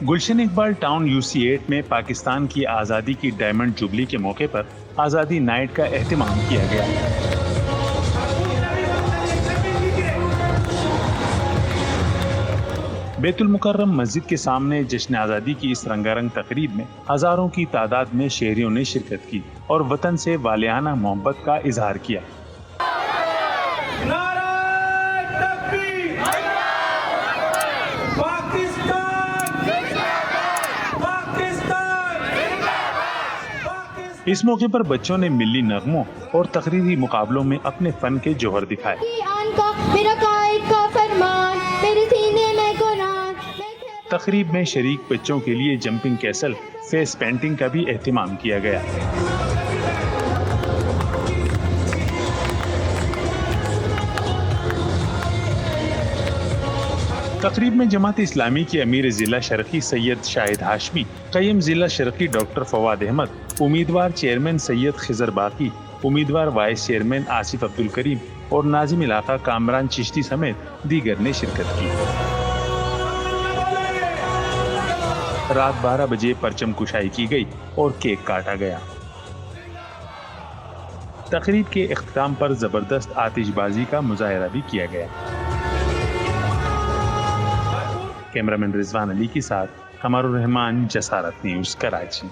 Gulshan Iqbal town UC8 میں پاکستان کی آزادی کی ڈائمنڈ جوبلی کے موقع پر آزادی نائٹ کا اہتمام کیا گیا۔ بیت المکرم مسجد کے سامنے جشن آزادی کی اس رنگا رنگ تقریب میں ہزاروں کی تعداد میں شہریوں نے شرکت کی اور وطن سے والہانہ محبت کا اظہار کیا۔ اس موقع پر بچوں نے ملی نغموں اور تقریری مقابلوں میں اپنے فن کے جوہر دکھائے۔ تقریب میں شریک بچوں کے لیے جمپنگ کیسل، فیس پینٹنگ کا بھی اہتمام کیا گیا۔ تقریب میں جماعت اسلامی کے امیر ضلع شرقی سید شاہد ہاشمی، قیم ضلع شرقی ڈاکٹر فواد احمد، امیدوار چیئرمین سید خضر باقی، امیدوار وائس چیئرمین آصف عبدالکریم اور ناظم علاقہ کامران چشتی سمیت دیگر نے شرکت کی۔ رات 12 بجے پرچم کشائی کی گئی اور کیک کاٹا گیا۔ تقریب کے اختتام پر زبردست آتش بازی کا مظاہرہ بھی کیا گیا۔ کیمرامین رضوان علی کے ساتھ قمر الرحمان، جسارت نیوز، کراچی۔